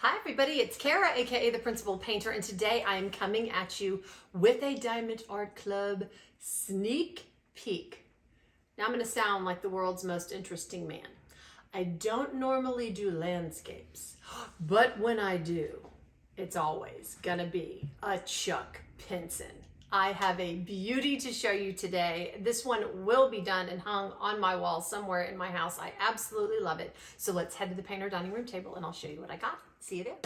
Hi everybody, it's Kara, aka the Principal Painter, and today I am coming at you with a Diamond Art Club sneak peek. Now I'm going to sound like the world's most interesting man. I don't normally do landscapes, but when I do, it's always going to be a Chuck Pinson. I have a beauty to show you today. This one will be done and hung on my wall somewhere in my house. I absolutely love it. So let's head to the painter dining room table and I'll show you what I got. See you there.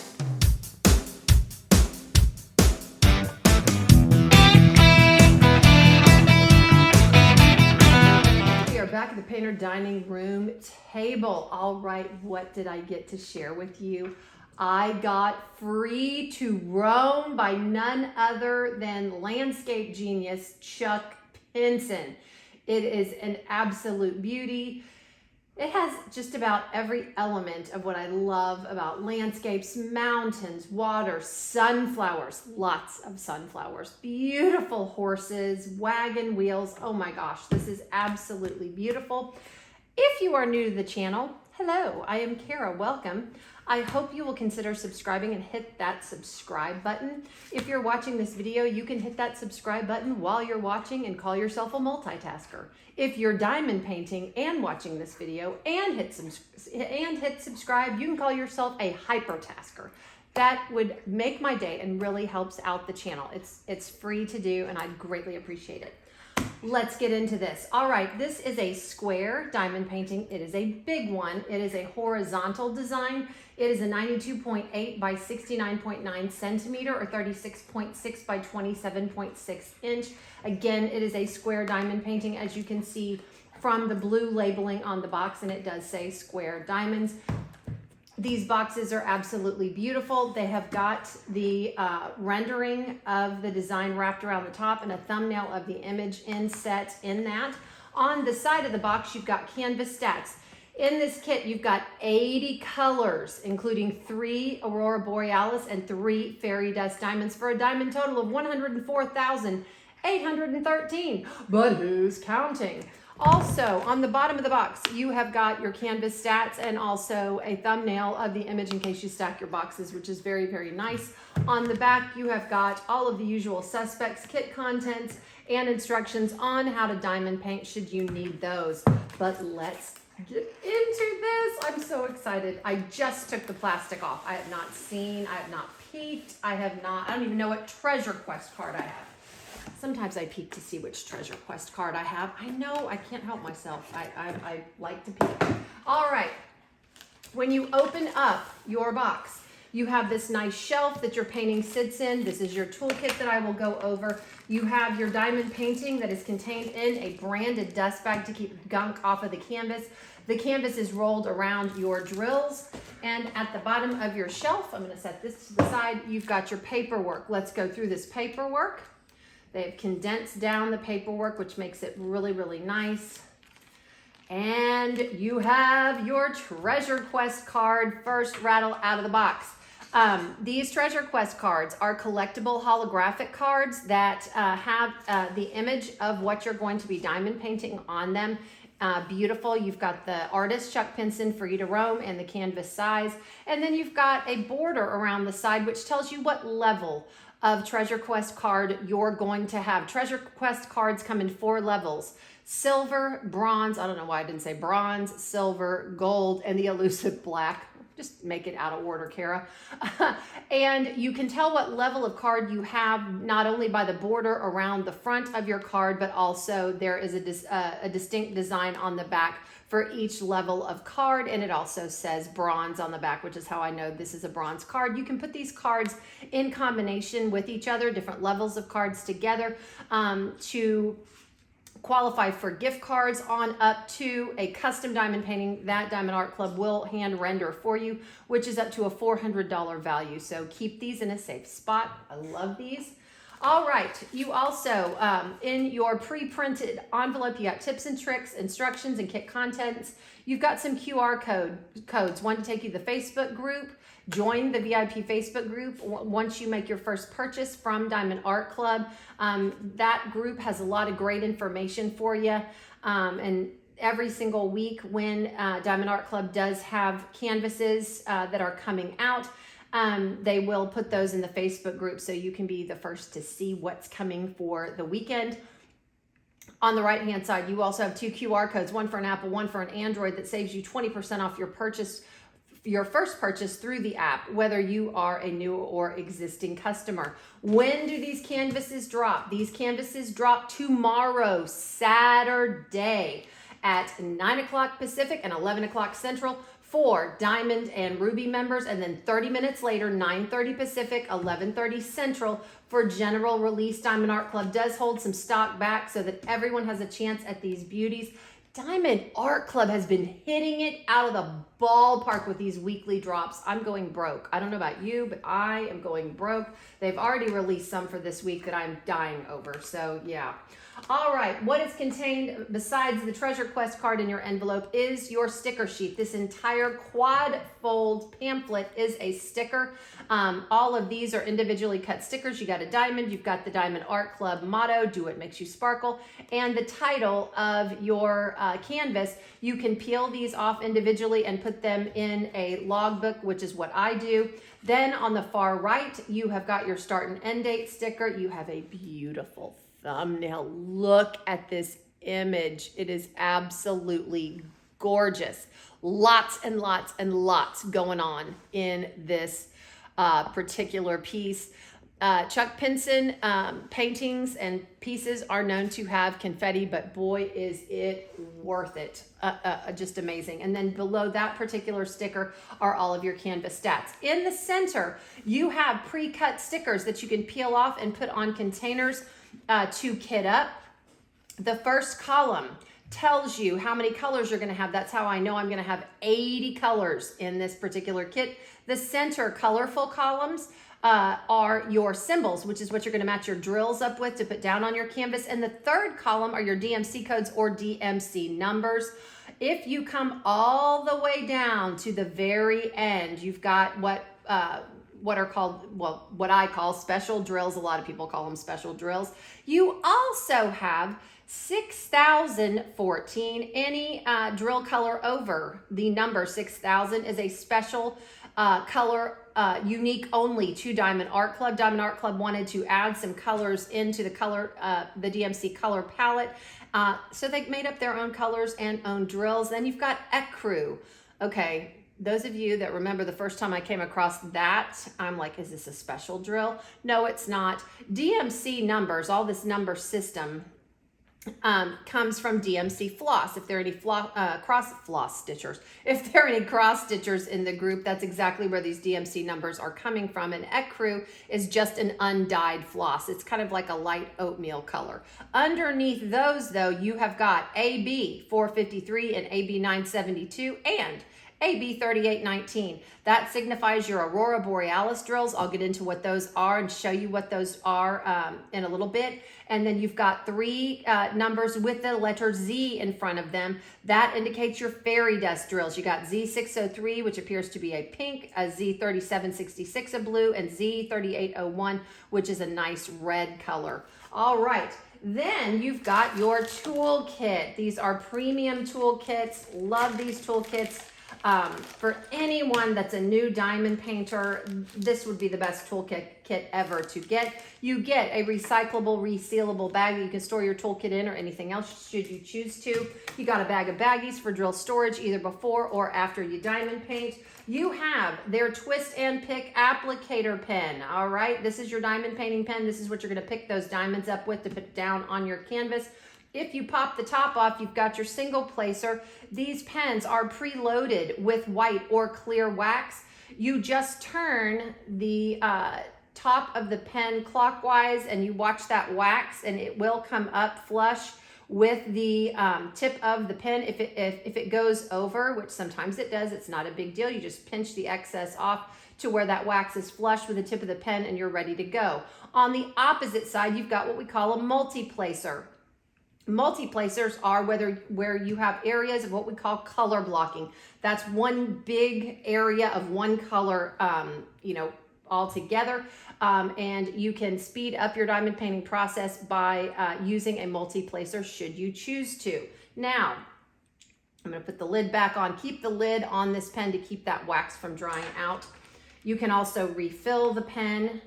We are back at the painter dining room table. All right, what did I get to share with you? I got Free to Roam by none other than landscape genius Chuck Pinson. It is an absolute beauty. It has just about every element of what I love about landscapes: mountains, water, sunflowers, lots of sunflowers, beautiful horses, wagon wheels. Oh my gosh, this is absolutely beautiful. If you are new to the channel, hello, I am Kara, welcome. I hope you will consider subscribing and hit that subscribe button. If you're watching this video, you can hit that subscribe button while you're watching and call yourself a multitasker. If you're diamond painting and watching this video and hit subscribe, you can call yourself a hypertasker. That would make my day and really helps out the channel. It's free to do and I'd greatly appreciate it. Let's get into this. All right, this is a square diamond painting. It is a big one. It is a horizontal design. It is a 92.8 by 69.9 centimeter or 36.6 by 27.6 inch. Again, it is a square diamond painting, as you can see from the blue labeling on the box, and it does say square diamonds. These boxes are absolutely beautiful. They have got the rendering of the design wrapped around the top and a thumbnail of the image inset in that. On the side of the box, you've got canvas stats. In this kit, you've got 80 colors, including 3 Aurora Borealis and 3 Fairy Dust Diamonds for a diamond total of 104,813. But who's counting? Also, on the bottom of the box, you have got your canvas stats and also a thumbnail of the image in case you stack your boxes, which is very, very nice. On the back, you have got all of the usual suspects, kit contents, and instructions on how to diamond paint should you need those. But let's get into this. I'm so excited. I just took the plastic off. I have not seen, I have not peeked, I don't even know what Treasure Quest card I have. Sometimes I peek to see which Treasure Quest card I have. I know, I can't help myself. I like to peek. All right, when you open up your box, you have this nice shelf that your painting sits in. This is your toolkit that I will go over. You have your diamond painting that is contained in a branded dust bag to keep gunk off of the canvas. The canvas is rolled around your drills. And at the bottom of your shelf, I'm gonna set this to the side, you've got your paperwork. Let's go through this paperwork. They've condensed down the paperwork, which makes it really, really nice. And you have your Treasure Quest card first rattle out of the box. These Treasure Quest cards are collectible holographic cards that have the image of what you're going to be diamond painting on them. Beautiful. You've got the artist Chuck Pinson, Free to Roam, and the canvas size. And then you've got a border around the side which tells you what level of Treasure Quest card you're going to have. Treasure Quest cards come in 4 levels: silver, bronze, I don't know why I didn't say bronze, silver, gold, and the elusive black. Just make it out of order, Kara. And you can tell what level of card you have not only by the border around the front of your card, but also there is a distinct design on the back for each level of card, and it also says bronze on the back, which is how I know this is a bronze card. You can put these cards in combination with each other, different levels of cards together, to qualify for gift cards on up to a custom diamond painting that Diamond Art Club will hand render for you, which is up to a $400 value. So keep these in a safe spot. I love these. All right, you also, in your pre-printed envelope, you got tips and tricks, instructions, and kit contents. You've got some QR codes, one to take you to the Facebook group. Join the VIP Facebook group once you make your first purchase from Diamond Art Club. That group has a lot of great information for you. And every single week when Diamond Art Club does have canvases that are coming out, They will put those in the Facebook group so you can be the first to see what's coming for the weekend. On the right hand side, you also have 2 QR codes, one for an Apple, one for an Android, that saves you 20% off your first purchase through the app, whether you are a new or existing customer. When do these canvases drop? These canvases drop tomorrow, Saturday, at 9 o'clock Pacific and 11 o'clock Central for Diamond and Ruby members, and then 30 minutes later, 9:30 Pacific, 11:30 Central for General Release. Diamond Art Club does hold some stock back so that everyone has a chance at these beauties. Diamond Art Club has been hitting it out of the ballpark with these weekly drops. I'm going broke. I don't know about you, but I am going broke. They've already released some for this week that I'm dying over. So yeah. All right, what is contained besides the Treasure Quest card in your envelope is your sticker sheet. This entire quad fold pamphlet is a sticker. All of these are individually cut stickers. You got a diamond, you've got the Diamond Art Club motto, do what makes you sparkle, and the title of your canvas. You can peel these off individually and put them in a logbook, which is what I do. Then on the far right, you have got your start and end date sticker. You have a beautiful thumbnail. Look at this image. It is absolutely gorgeous. Lots and lots and lots going on in this particular piece. Chuck Pinson paintings and pieces are known to have confetti, but boy, is it worth it. Just amazing. And then below that particular sticker are all of your canvas stats. In the center, you have pre-cut stickers that you can peel off and put on containers to kit up. The first column tells you how many colors you're going to have. That's how I know I'm going to have 80 colors in this particular kit. The center colorful columns are your symbols, which is what you're going to match your drills up with to put down on your canvas. And the third column are your DMC codes or DMC numbers. If you come all the way down to the very end, you've got what are called, well, what I call special drills. A lot of people call them special drills. You also have 6014. Any drill color over the number 6000 is a special color, unique only to Diamond Art Club. Diamond Art Club wanted to add some colors into the DMC color palette. So they made up their own colors and own drills. Then you've got ecru. Okay. Those of you that remember the first time I came across that, I'm like, is this a special drill? No, it's not. DMC numbers, all this number system comes from DMC floss. If there are any cross stitchers in the group, that's exactly where these DMC numbers are coming from. And ecru is just an undyed floss. It's kind of like a light oatmeal color. Underneath those, though, you have got AB 453 and AB 972 and AB 3819. That signifies your Aurora Borealis drills. I'll get into what those are and show you what those are in a little bit. And then you've got 3 numbers with the letter Z in front of them. That indicates your fairy dust drills. You got Z603, which appears to be a pink, a Z3766, a blue, and Z3801, which is a nice red color. All right. Then you've got your toolkit. These are premium toolkits. Love these toolkits. For anyone that's a new diamond painter, this would be the best toolkit ever to get. You get a recyclable, resealable bag that you can store your toolkit in or anything else should you choose to. You got a bag of baggies for drill storage either before or after you diamond paint. You have their twist and pick applicator pen. All right, this is your diamond painting pen. This is what you're going to pick those diamonds up with to put down on your canvas. If you pop the top off, you've got your single placer. These pens are preloaded with white or clear wax. You just turn the top of the pen clockwise and you watch that wax and it will come up flush with the tip of the pen. If it goes over, which sometimes it does, it's not a big deal. You just pinch the excess off to where that wax is flush with the tip of the pen and you're ready to go. On the opposite side, you've got what we call a multi-placer. Multi-placers are where you have areas of what we call color blocking. That's one big area of one color, all together. And you can speed up your diamond painting process by using a multi-placer should you choose to. Now, I'm going to put the lid back on. Keep the lid on this pen to keep that wax from drying out. You can also refill the pen.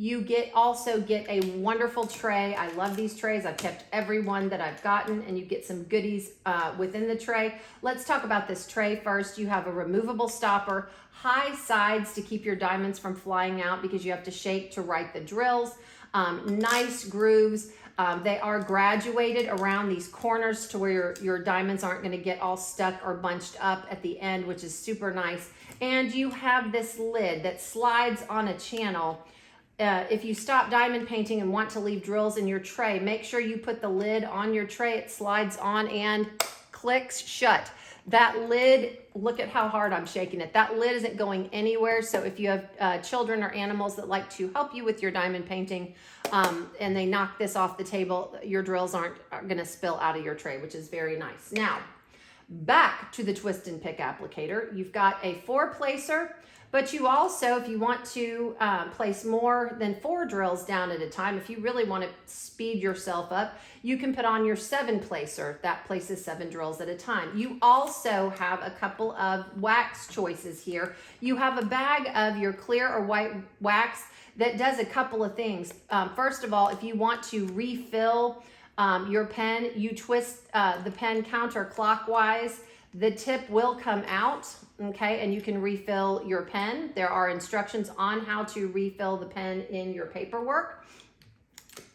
You also get a wonderful tray. I love these trays. I've kept every one that I've gotten, and you get some goodies within the tray. Let's talk about this tray first. You have a removable stopper, high sides to keep your diamonds from flying out because you have to shake to write the drills. Nice grooves. They are graduated around these corners to where your diamonds aren't going to get all stuck or bunched up at the end, which is super nice. And you have this lid that slides on a channel. If you stop diamond painting and want to leave drills in your tray, make sure you put the lid on your tray. It slides on and clicks shut. That lid, look at how hard I'm shaking it. That lid isn't going anywhere. So if you have children or animals that like to help you with your diamond painting and they knock this off the table, your drills aren't going to spill out of your tray, which is very nice. Now, back to the twist and pick applicator. You've got a 4-placer. But you also, if you want to place more than 4 drills down at a time, if you really want to speed yourself up, you can put on your 7-placer. That places 7 drills at a time. You also have a couple of wax choices here. You have a bag of your clear or white wax that does a couple of things. First of all, if you want to refill your pen, you twist the pen counterclockwise. The tip will come out, okay, and you can refill your pen. There are instructions on how to refill the pen in your paperwork.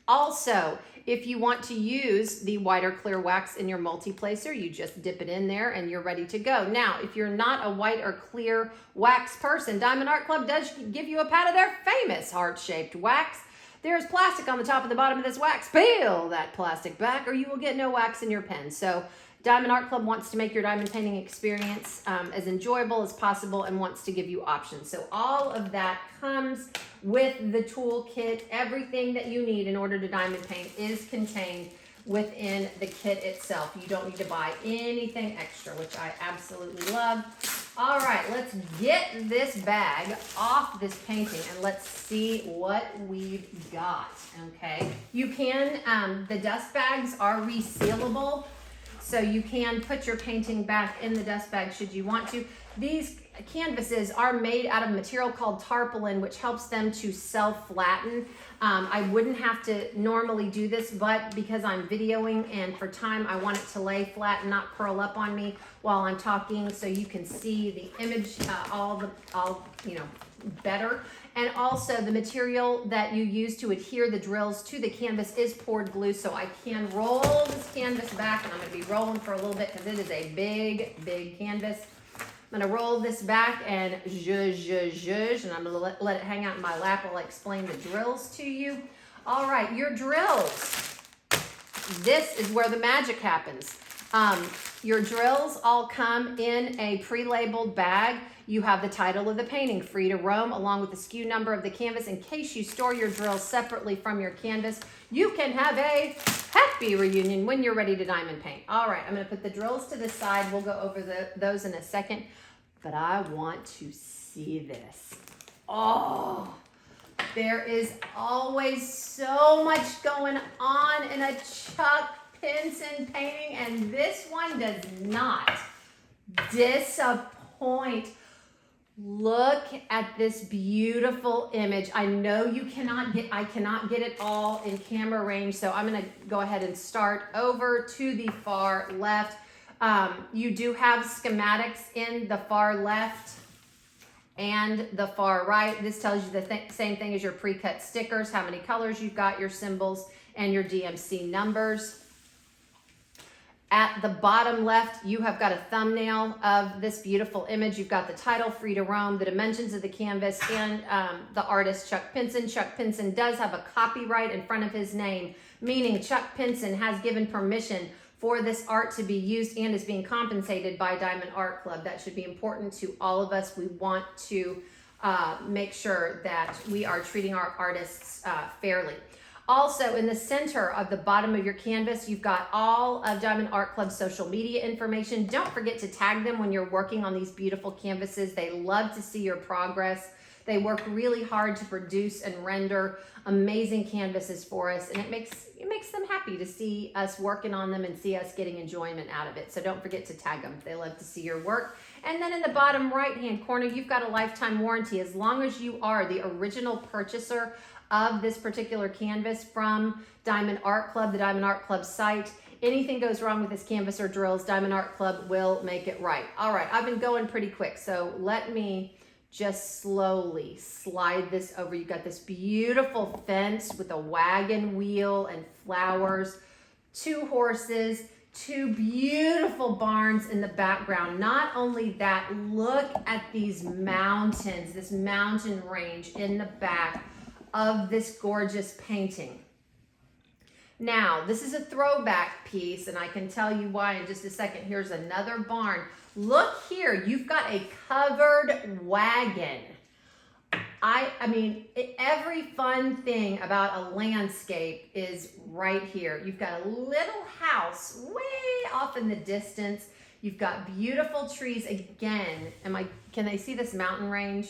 Also, if you want to use the white or clear wax in your multi-placer, you just dip it in there and you're ready to go. Now, if you're not a white or clear wax person, Diamond Art Club does give you a pat of their famous heart-shaped wax. There's plastic on the top and the bottom of this wax. Peel that plastic back or you will get no wax in your pen. So Diamond Art Club wants to make your diamond painting experience as enjoyable as possible and wants to give you options. So all of that comes with the toolkit. Everything that you need in order to diamond paint is contained within the kit itself. You don't need to buy anything extra, which I absolutely love. All right, let's get this bag off this painting and let's see what we've got, okay? You can, the dust bags are resealable. So you can put your painting back in the dust bag should you want to. These canvases are made out of material called tarpaulin, which helps them to self-flatten. I wouldn't have to normally do this, but because I'm videoing and for time, I want it to lay flat and not curl up on me while I'm talking so you can see the image better. And also the material that you use to adhere the drills to the canvas is poured glue, so I can roll this canvas back, and I'm going to be rolling for a little bit because it is a big, big canvas. I'm going to roll this back and zhuzh, and I'm going to let it hang out in my lap while I explain the drills to you. All right, your drills. This is where the magic happens. Your drills all come in a pre-labeled bag. You have the title of the painting, Free to Roam, along with the SKU number of the canvas. In case you store your drills separately from your canvas, you can have a happy reunion when you're ready to diamond paint. All right, I'm going to put the drills to the side. We'll go over those in a second, but I want to see this. Oh, there is always so much going on in a Chuck Pinson painting, and this one does not disappoint. Look at this beautiful image. I know I cannot get it all in camera range, so I'm going to go ahead and start over to the far left. You do have schematics in the far left and the far right. This tells you the same thing as your pre-cut stickers, how many colors you've got, your symbols, and your DMC numbers. At the bottom left, you have got a thumbnail of this beautiful image. You've got the title, Free to Roam, the dimensions of the canvas, and the artist, Chuck Pinson. Chuck Pinson does have a copyright in front of his name, meaning Chuck Pinson has given permission for this art to be used and is being compensated by Diamond Art Club. That should be important to all of us. We want to make sure that we are treating our artists fairly. Also, in the center of the bottom of your canvas, you've got all of Diamond Art Club's social media information. Don't forget to tag them when you're working on these beautiful canvases. They love to see your progress. They work really hard to produce and render amazing canvases for us, and it makes them happy to see us working on them and see us getting enjoyment out of it. So don't forget to tag them. They love to see your work. And then in the bottom right-hand corner, you've got a lifetime warranty as long as you are the original purchaser of this particular canvas from Diamond Art Club, the Diamond Art Club site. Anything goes wrong with this canvas or drills, Diamond Art Club will make it right. All right, I've been going pretty quick, so let me just slowly slide this over. You've got this beautiful fence with a wagon wheel and flowers, 2 horses, 2 beautiful barns in the background. Not only that, look at these mountains, this mountain range in the back of this gorgeous painting. Now, this is a throwback piece, and I can tell you why in just a second. Here's another barn. Look here, you've got a covered wagon. I mean, every fun thing about a landscape is right here. You've got a little house way off in the distance. You've got beautiful trees. Again, can they see this mountain range?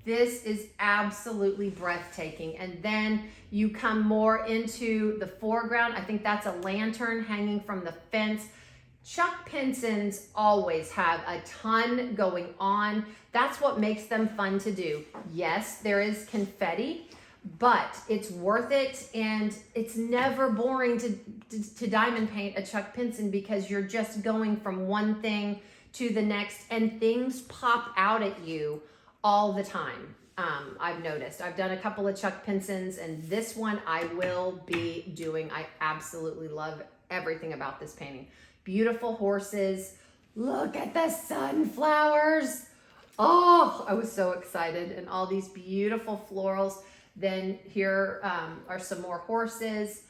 This is absolutely breathtaking. And then you come more into the foreground. I think that's a lantern hanging from the fence. Chuck Pinsons always have a ton going on. That's what makes them fun to do. Yes, there is confetti, but it's worth it, and it's never boring to diamond paint a Chuck Pinson because you're just going from one thing to the next, and things pop out at you all the time. I've noticed. I've done a couple of Chuck Pinsons, and this one I will be doing. I absolutely love everything about this painting. Beautiful horses. Look at the sunflowers. Oh, I was so excited. And all these beautiful florals. Then here are some more horses.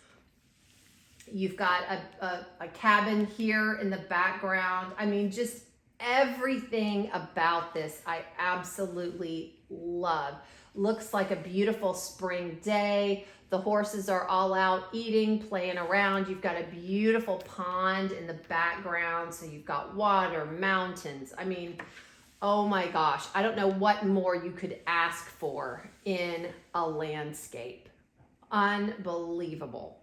You've got a cabin here in the background. I mean, just everything about this I absolutely love. Looks like a beautiful spring day. The horses are all out eating, playing around. You've got a beautiful pond in the background. So you've got water, mountains. I mean, oh my gosh. I don't know what more you could ask for in a landscape. Unbelievable.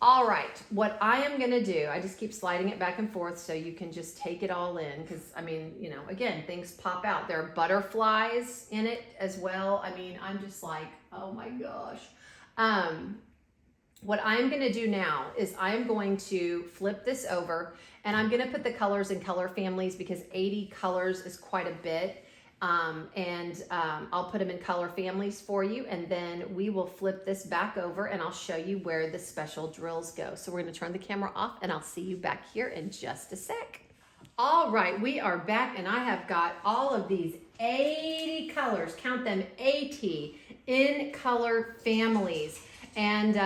All right, what I am gonna do, I just keep sliding it back and forth so you can just take it all in, because I mean, you know, again, things pop out. There are butterflies in it as well. I mean, I'm just like, oh my gosh. What I'm gonna do now is I'm going to flip this over, and I'm gonna put the colors in color families because 80 colors is quite a bit. I'll put them in color families for you, and then we will flip this back over and I'll show you where the special drills go. So we're going to turn the camera off, and I'll see you back here in just a sec. All right, we are back, and I have got all of these 80 colors, count them, 80 in color families. And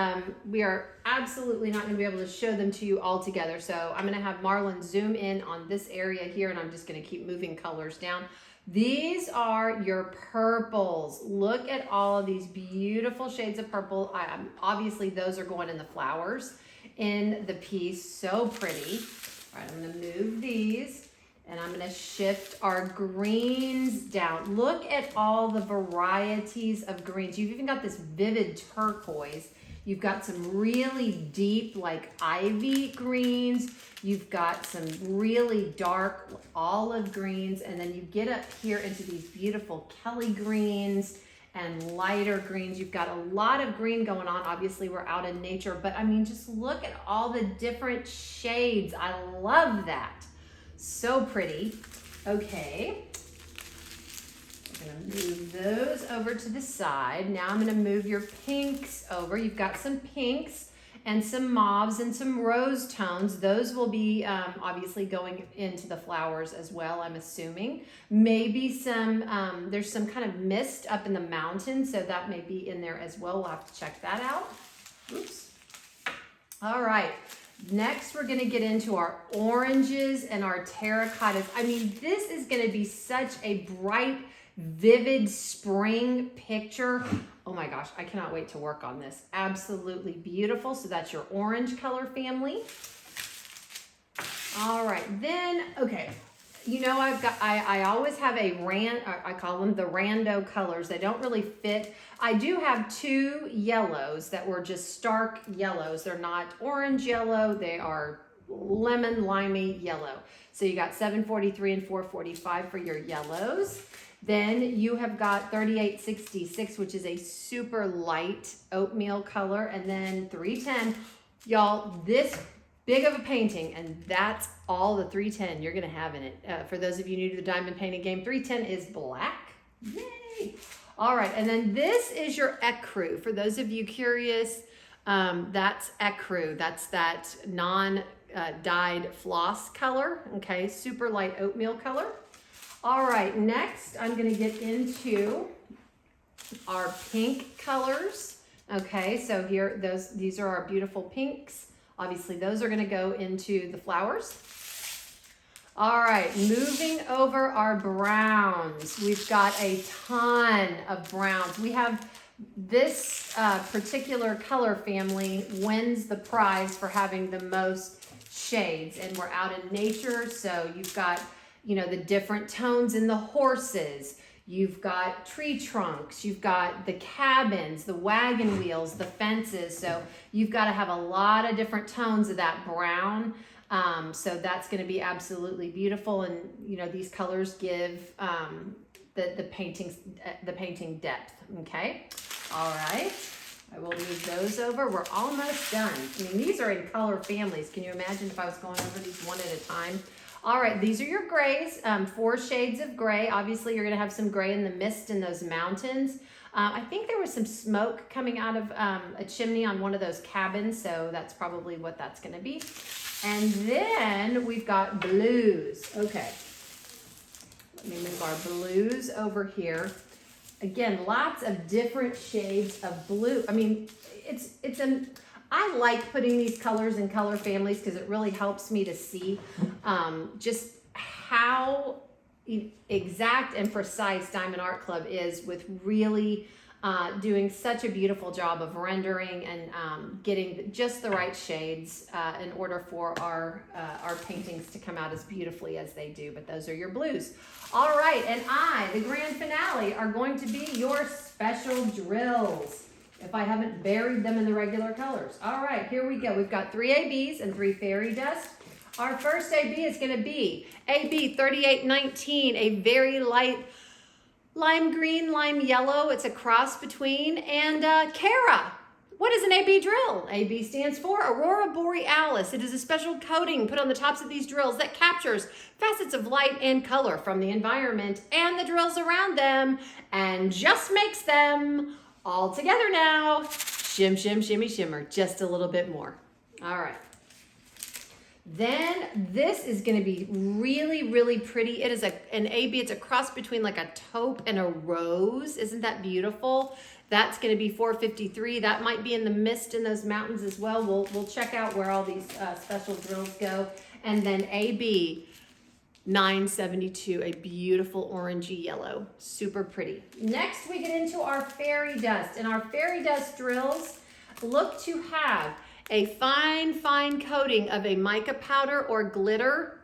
we are absolutely not going to be able to show them to you all together. So I'm going to have Marlon zoom in on this area here, and I'm just going to keep moving colors down. These are your purples. Look at all of these beautiful shades of purple. Obviously, those are going in the flowers in the piece. So pretty. All right, I'm going to move these, and I'm going to shift our greens down. Look at all the varieties of greens. You've even got this vivid turquoise. You've got some really deep, like ivy greens. You've got some really dark olive greens, and then you get up here into these beautiful Kelly greens and lighter greens. You've got a lot of green going on. Obviously, we're out in nature, but I mean, just look at all the different shades. I love that. So pretty. Okay. I'm gonna move those over to the side. Now I'm gonna move your pinks over. You've got some pinks and some mauves and some rose tones. Those will be obviously going into the flowers as well, I'm assuming. Maybe some, there's some kind of mist up in the mountain, so that may be in there as well. We'll have to check that out. Oops. All right. Next, we're gonna get into our oranges and our terracottas. I mean, this is gonna be such a bright, vivid spring picture. Oh my gosh, I cannot wait to work on this. Absolutely beautiful. So that's your orange color family. All right, then, okay. You know, I always have I call them the rando colors. They don't really fit. I do have 2 yellows that were just stark yellows. They're not orange yellow. They are lemon limey yellow. So you got 743 and 445 for your yellows. Then you have got 3866, which is a super light oatmeal color, and then 310. Y'all, this big of a painting, and that's all the 310 you're gonna have in it. For those of you new to the diamond painting game, 310 is black. Yay! All right, and then this is your ecru. For those of you curious, that's ecru. That's that non-dyed floss color, okay? Super light oatmeal color. All right, next I'm gonna get into our pink colors. Okay, so here, these are our beautiful pinks. Obviously, those are gonna go into the flowers. All right, moving over our browns. We've got a ton of browns. We have this particular color family wins the prize for having the most shades, and we're out in nature, so you've got, you know, the different tones in the horses. You've got tree trunks, you've got the cabins, the wagon wheels, the fences. So you've got to have a lot of different tones of that brown. So that's going to be absolutely beautiful. And, you know, these colors give the painting depth. Okay. All right. I will move those over. We're almost done. I mean, these are in color families. Can you imagine if I was going over these one at a time? All right, these are your grays, 4 shades of gray. Obviously, you're gonna have some gray in the mist in those mountains. I think there was some smoke coming out of a chimney on one of those cabins, so that's probably what that's gonna be. And then we've got blues. Okay, let me move our blues over here. Again, lots of different shades of blue. I mean, I like putting these colors in color families because it really helps me to see just how exact and precise Diamond Art Club is with really doing such a beautiful job of rendering and getting just the right shades in order for our paintings to come out as beautifully as they do. But those are your blues. All right, and the grand finale, are going to be your special drills, if I haven't buried them in the regular colors. All right, here we go. We've got 3 ABs and 3 fairy dust. Our first AB is gonna be AB 3819, a very light lime green, lime yellow. It's a cross between, and Cara. What is an AB drill? AB stands for Aurora Borealis. It is a special coating put on the tops of these drills that captures facets of light and color from the environment and the drills around them and just makes them all together now. Shim, shim, shimmy, shimmer. Just a little bit more. All right. Then this is going to be really, really pretty. It is an AB. It's a cross between like a taupe and a rose. Isn't that beautiful? That's going to be 453. That might be in the mist in those mountains as well. We'll check out where all these special drills go. And then AB 972, a beautiful orangey yellow, super pretty. Next we get into our fairy dust, and our fairy dust drills look to have a fine coating of a mica powder or glitter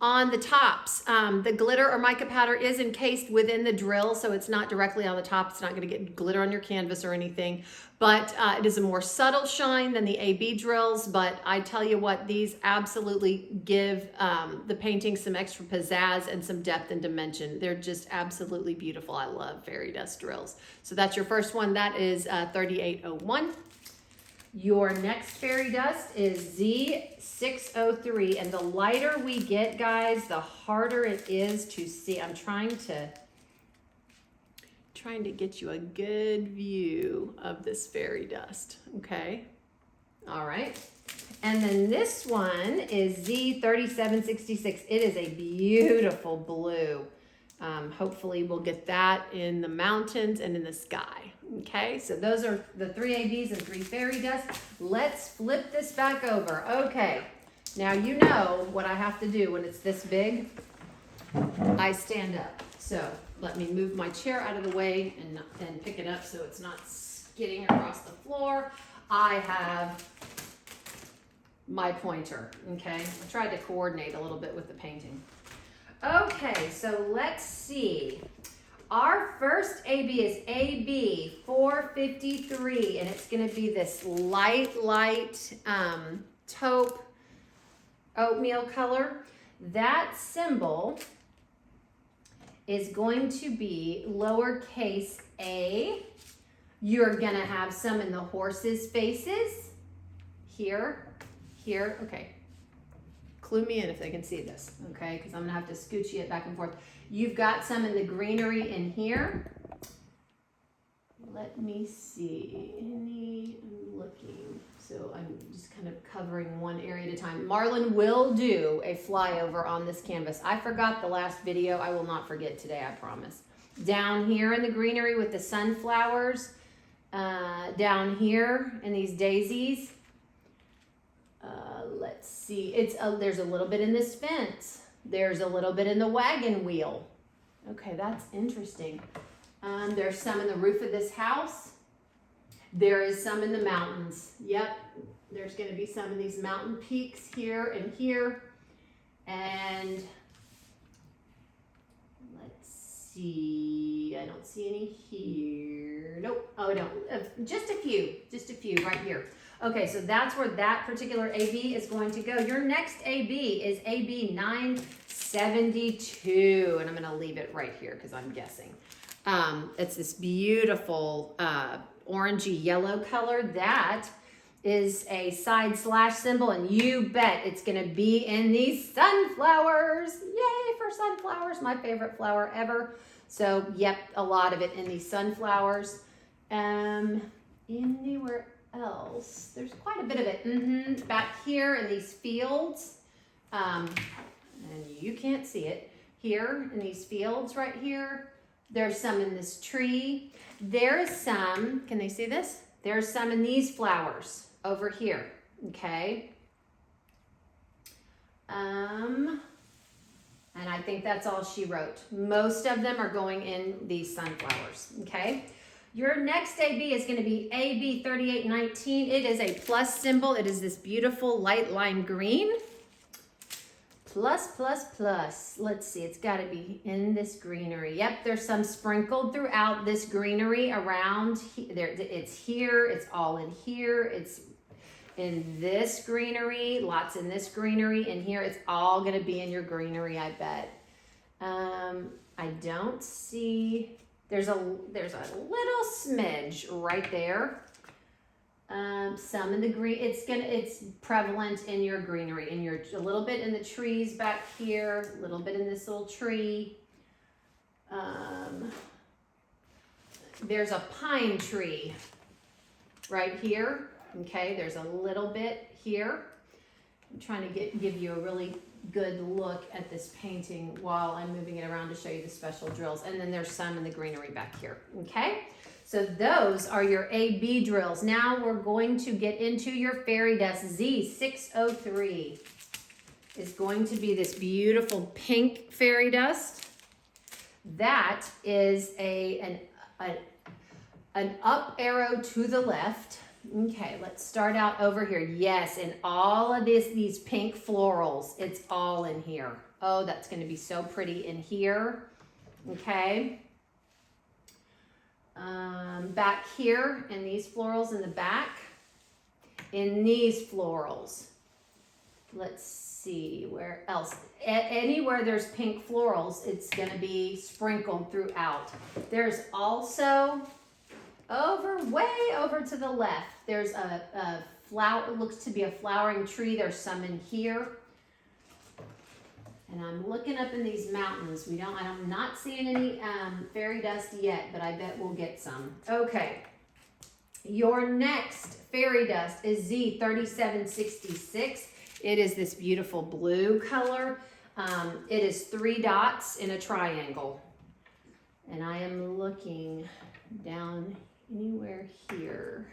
on the tops. The glitter or mica powder is encased within the drill, so it's not directly on the top. It's not going to get glitter on your canvas or anything, but it is a more subtle shine than the AB drills. But I tell you what, these absolutely give the painting some extra pizzazz and some depth and dimension. They're just absolutely beautiful. I love fairy dust drills. So that's your first one. That is 3801. Your next fairy dust is Z603, and the lighter we get, guys, the harder it is to see. I'm trying to get you a good view of this fairy dust, okay? All right. And then this one is Z3766. It is a beautiful blue. Hopefully we'll get that in the mountains and in the sky. Okay, so those are the 3 ABs and 3 fairy dust. Let's flip this back over. Okay, now you know what I have to do when it's this big. I stand up. So let me move my chair out of the way and pick it up so it's not skidding across the floor. I have my pointer, okay? I tried to coordinate a little bit with the painting. Okay, so let's see. Our first AB is AB 453, and it's going to be this light taupe oatmeal color. That symbol is going to be lowercase a. You're gonna have some in the horses' faces. Here, here, okay. Clue me in if they can see this, okay? Because I'm gonna have to scoochie it back and forth. You've got some in the greenery in here. Let me see, I'm looking. So I'm just kind of covering one area at a time. Marlon will do a flyover on this canvas. I forgot the last video. I will not forget today, I promise. Down here in the greenery with the sunflowers, down here in these daisies. Let's see, there's a little bit in this fence. There's a little bit in the wagon wheel. Okay, that's interesting. There's some in the roof of this house. There is some in the mountains. Yep, there's going to be some in these mountain peaks here and here. And let's see, I don't see any here. Nope, oh no, just a few right here. Okay, so that's where that particular AB is going to go. Your next AB is AB 972, and I'm going to leave it right here because I'm guessing. It's this beautiful orangey yellow color. That is a side slash symbol, and you bet it's going to be in these sunflowers. Yay for sunflowers, my favorite flower ever. So, yep, a lot of it in these sunflowers. Anywhere else? There's quite a bit of it. Back here in these fields, and you can't see it, here in these fields right here. There's some in this tree. There's some, can they see this? There's some in these flowers over here, okay? And I think that's all she wrote. Most of them are going in these sunflowers, okay? Your next AB is going to be AB 3819. It is a plus symbol. It is this beautiful light lime green. Plus, plus, plus. Let's see, it's got to be in this greenery. Yep, there's some sprinkled throughout this greenery around there. It's here, it's all in here, it's in this greenery, lots in this greenery, and here it's all going to be in your greenery, I bet. I don't see, there's a little smidge right there. Some in the green, it's prevalent in your greenery, a little bit in the trees back here, a little bit in this little tree. There's a pine tree right here. Okay, there's a little bit here. I'm trying to give you a really good look at this painting while I'm moving it around to show you the special drills. And then there's some in the greenery back here. Okay. So those are your AB drills. Now we're going to get into your fairy dust. Z603 is going to be this beautiful pink fairy dust. That is an up arrow to the left. Okay, let's start out over here. Yes, and all of these pink florals, it's all in here. Oh, that's going to be so pretty in here. Okay. Back here in these florals in the back, in these florals. Let's see where else. Anywhere there's pink florals, it's going to be sprinkled throughout. There's also way over to the left, there's a flower, it looks to be a flowering tree. There's some in here. And I'm looking up in these mountains. I'm not seeing any fairy dust yet, but I bet we'll get some. Okay. Your next fairy dust is Z3766. It is this beautiful blue color. It is 3 dots in a triangle. And I am looking down anywhere here.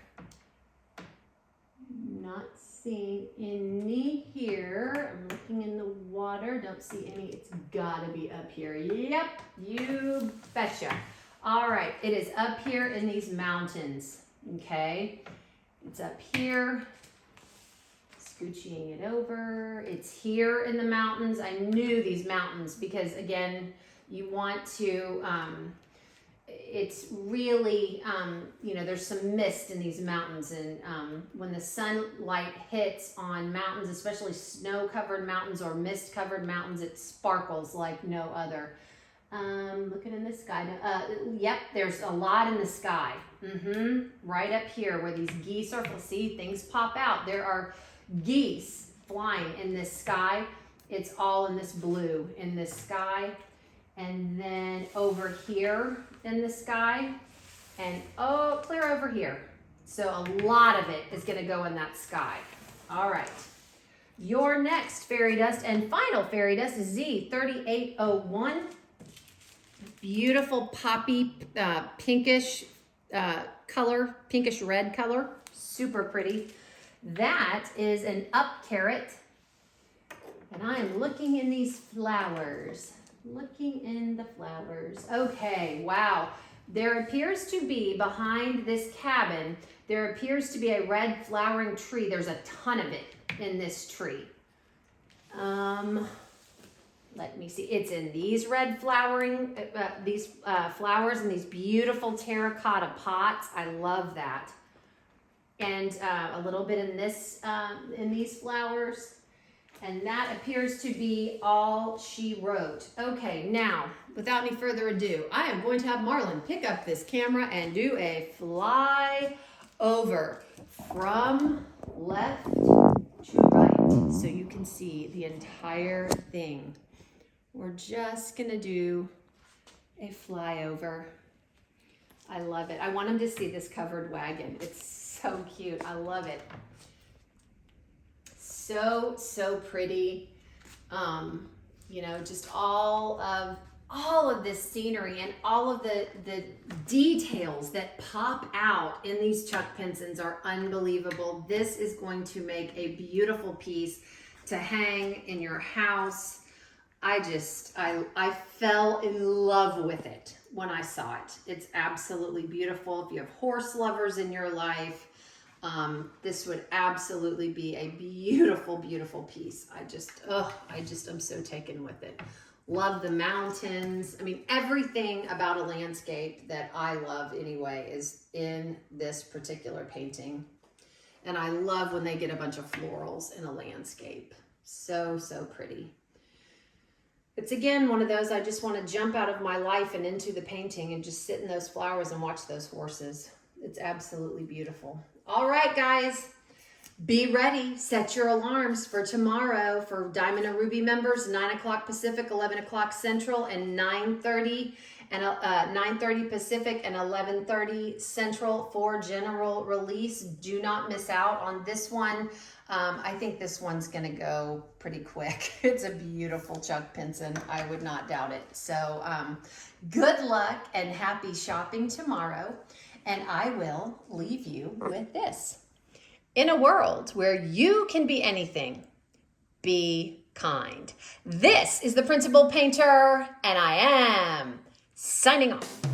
Not seeing any here. I'm looking in the water. Don't see any. It's gotta be up here. Yep, you betcha. All right, it is up here in these mountains. Okay, it's up here. Scooching it over. It's here in the mountains. I knew these mountains because again, you want to, it's really, you know, there's some mist in these mountains, and when the sunlight hits on mountains, especially snow-covered mountains or mist-covered mountains, it sparkles like no other. Looking in the sky. Yep, there's a lot in the sky. Right up here where these geese are. See, things pop out. There are geese flying in this sky. It's all in this blue in this sky. And then over here in the sky, and oh, clear over here. So a lot of it is going to go in that sky. All right. Your next fairy dust and final fairy dust is Z3801. Beautiful poppy pinkish color, pinkish red color. Super pretty. That is an up carrot. And I am looking in these flowers. Looking in the flowers. Okay, wow. There appears to be, behind this cabin, there appears to be a red flowering tree. There's a ton of it in this tree. Let me see. It's in these red flowering, flowers in these beautiful terracotta pots. I love that. And a little bit in this, in these flowers. And that appears to be all she wrote. Okay, now, without any further ado, I am going to have Marlon pick up this camera and do a fly over from left to right so you can see the entire thing. We're just gonna do a flyover. I love it. I want him to see this covered wagon. It's so cute. I love it. So pretty. You know, just all of this scenery and all of the details that pop out in these Chuck Pinsons are unbelievable. This is going to make a beautiful piece to hang in your house. I fell in love with it when I saw it. It's absolutely beautiful. If you have horse lovers in your life, this would absolutely be a beautiful, beautiful piece. I'm so taken with it. Love the mountains. I mean, everything about a landscape that I love anyway is in this particular painting. And I love when they get a bunch of florals in a landscape. So pretty. It's again one of those, I just want to jump out of my life and into the painting and just sit in those flowers and watch those horses. It's absolutely beautiful. All right, guys, be ready. Set your alarms for tomorrow for Diamond and Ruby members, 9 o'clock Pacific, 11 o'clock Central, and 9:30 Pacific and 11:30 Central for general release. Do not miss out on this one. I think this one's going to go pretty quick. It's a beautiful Chuck Pinson. I would not doubt it. So good luck and happy shopping tomorrow. And I will leave you with this. In a world where you can be anything, be kind. This is the Principal Painter, and I am signing off.